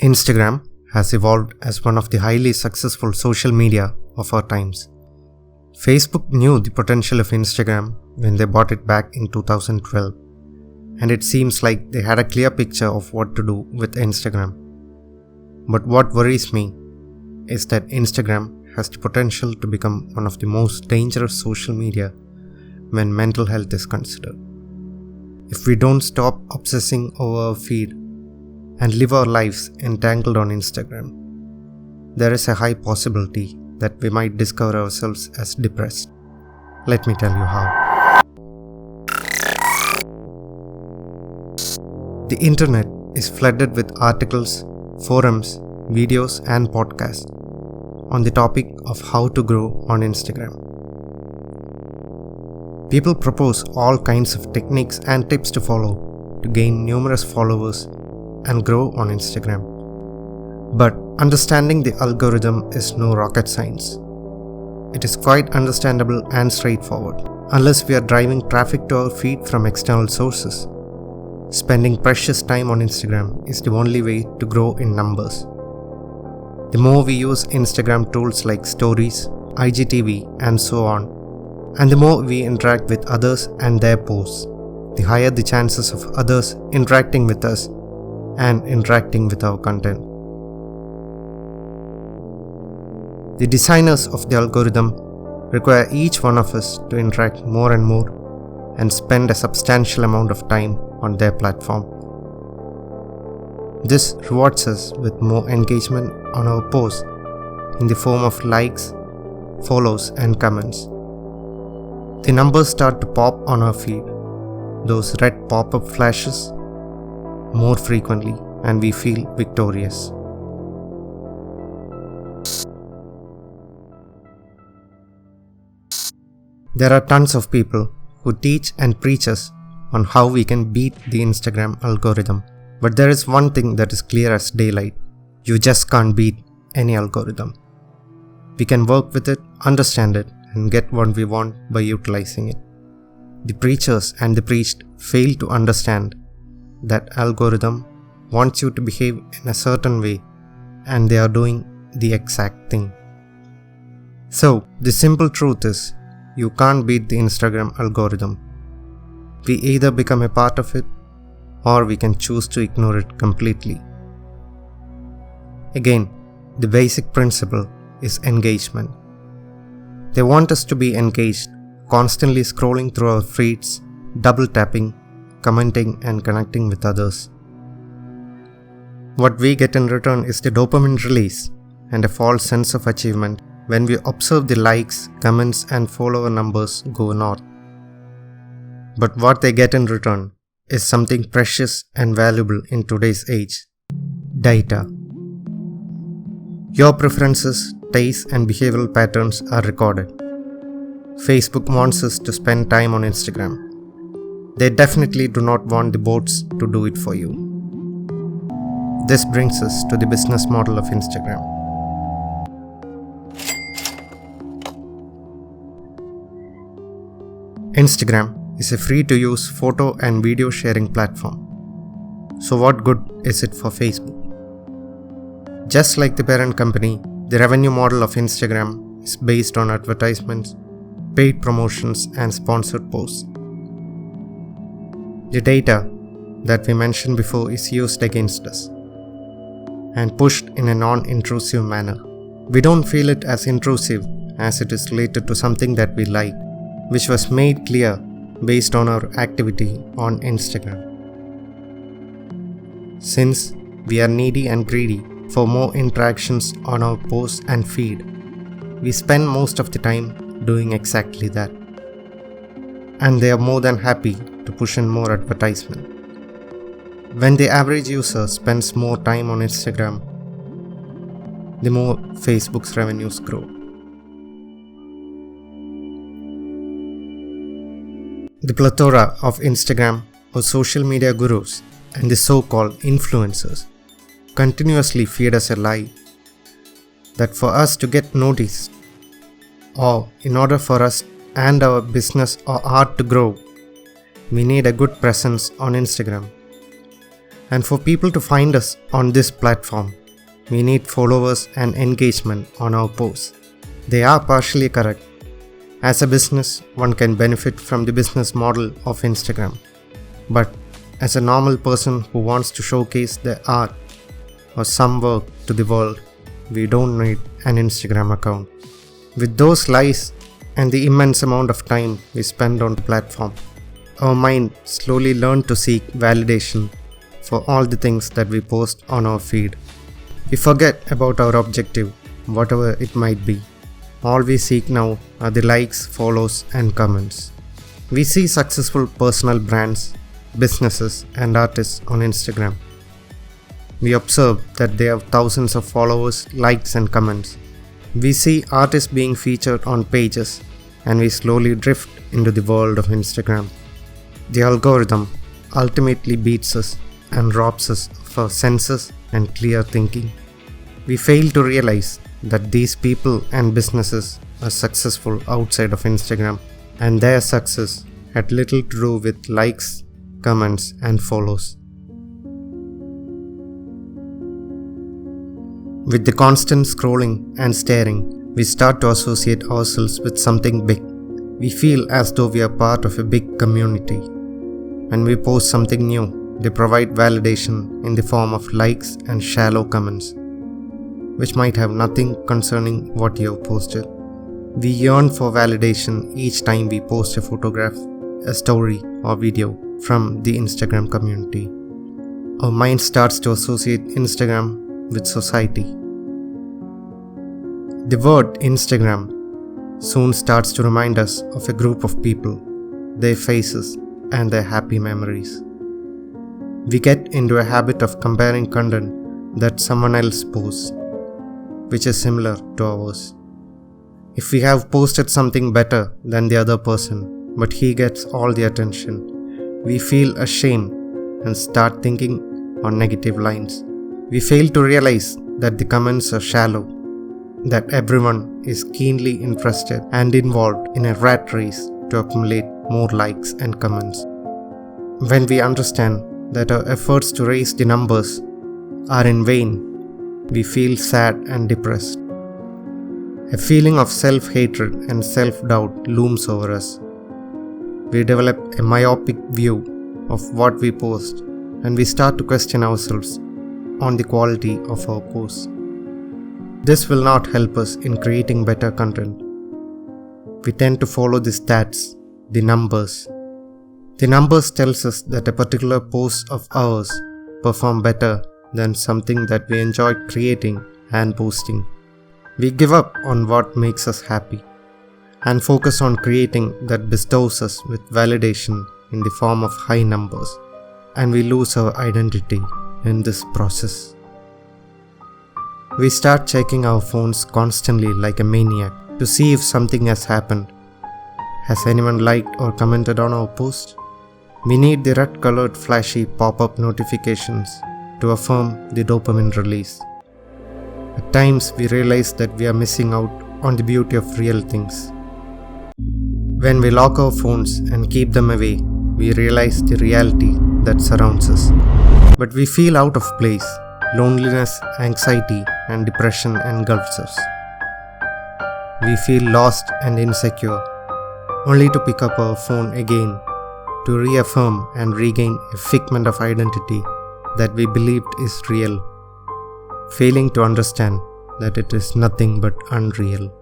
Instagram has evolved as one of the highly successful social media of our times. Facebook knew the potential of Instagram when they bought it back in 2012, and it seems like they had a clear picture of what to do with Instagram. But what worries me is that Instagram has the potential to become one of the most dangerous social media when mental health is considered. If we don't stop obsessing over our feed and live our lives entangled on Instagram, there is a high possibility that we might discover ourselves as depressed. Let me tell you how. The internet is flooded with articles, forums, videos, and podcasts on the topic of how to grow on Instagram. People propose all kinds of techniques and tips to follow to gain numerous followers and grow on Instagram. But understanding the algorithm is no rocket science. It is quite understandable and straightforward, unless we are driving traffic to our feed from external sources. Spending precious time on Instagram is the only way to grow in numbers. The more we use Instagram tools like stories, IGTV, and so on, and the more we interact with others and their posts, the higher the chances of others interacting with us and interacting with our content. The designers of the algorithm require each one of us to interact more and more and spend a substantial amount of time on their platform. This rewards us with more engagement on our posts in the form of likes, follows, and comments. The numbers start to pop on our feed, those red pop-up flashes, more frequently, and we feel victorious. There are tons of people who teach and preach us on how we can beat the Instagram algorithm. But there is one thing that is clear as daylight. You just can't beat any algorithm. We can work with it, understand it, and get what we want by utilizing it. The preachers and the preached fail to understand that algorithm wants you to behave in a certain way, and they are doing the exact thing. So, the simple truth is, you can't beat the Instagram algorithm. We either become a part of it, or we can choose to ignore it completely. Again, the basic principle is engagement. They want us to be engaged, constantly scrolling through our feeds, double tapping, commenting, and connecting with others. What we get in return is the dopamine release and a false sense of achievement when we observe the likes, comments, and follower numbers go north. But what they get in return is something precious and valuable in today's age: data. Your preferences, tastes, and behavioral patterns are recorded. Facebook wants us to spend time on Instagram. They definitely do not want the bots to do it for you. This brings us to the business model of Instagram. Instagram is a free-to-use photo and video sharing platform. So what good is it for Facebook? Just like the parent company, the revenue model of Instagram is based on advertisements, paid promotions, and sponsored posts. The data that we mentioned before is used against us and pushed in a non-intrusive manner. We don't feel it as intrusive as it is related to something that we like, which was made clear based on our activity on Instagram. Since we are needy and greedy for more interactions on our posts and feed, we spend most of the time doing exactly that. And they are more than happy to push in more advertisement. When the average user spends more time on Instagram, the more Facebook's revenues grow. The plethora of Instagram or social media gurus and the so-called influencers continuously feed us a lie that for us to get noticed, or in order for us and our business or art to grow, we need a good presence on Instagram. And for people to find us on this platform, we need followers and engagement on our posts. They are partially correct. As a business, one can benefit from the business model of Instagram. But as a normal person who wants to showcase their art or some work to the world, we don't need an Instagram account. With those lies and the immense amount of time we spend on the platform, our mind slowly learned to seek validation for all the things that we post on our feed. We forget about our objective, whatever it might be. All we seek now are the likes, follows, and comments. We see successful personal brands, businesses, and artists on Instagram. We observe that they have thousands of followers, likes, and comments. We see artists being featured on pages, and we slowly drift into the world of Instagram. The algorithm ultimately beats us and robs us of our senses and clear thinking. We fail to realize that these people and businesses are successful outside of Instagram, and their success had little to do with likes, comments, and follows. With the constant scrolling and staring, we start to associate ourselves with something big. We feel as though we are part of a big community. When we post something new, they provide validation in the form of likes and shallow comments, which might have nothing concerning what you have posted. We yearn for validation each time we post a photograph, a story, or video from the Instagram community. Our mind starts to associate Instagram with society. The word Instagram soon starts to remind us of a group of people, their faces, and their happy memories. We get into a habit of comparing content that someone else posts, which is similar to ours. If we have posted something better than the other person, but he gets all the attention, we feel ashamed and start thinking on negative lines. We fail to realize that the comments are shallow, that everyone is keenly interested and involved in a rat race to accumulate more likes and comments. When we understand that our efforts to raise the numbers are in vain, we feel sad and depressed. A feeling of self-hatred and self-doubt looms over us. We develop a myopic view of what we post, and we start to question ourselves on the quality of our posts. This will not help us in creating better content. We tend to follow the stats, the numbers. The numbers tells us that a particular post of ours perform better than something that we enjoyed creating and posting. We give up on what makes us happy and focus on creating that bestows us with validation in the form of high numbers, and we lose our identity in this process. We start checking our phones constantly like a maniac to see if something has happened. Has anyone liked or commented on our post? We need the red-colored flashy pop-up notifications to affirm the dopamine release. At times we realize that we are missing out on the beauty of real things. When we lock our phones and keep them away, we realize the reality that surrounds us. But we feel out of place. Loneliness, anxiety, and depression engulfs us. We feel lost and insecure, only to pick up our phone again to reaffirm and regain a figment of identity that we believed is real, failing to understand that it is nothing but unreal.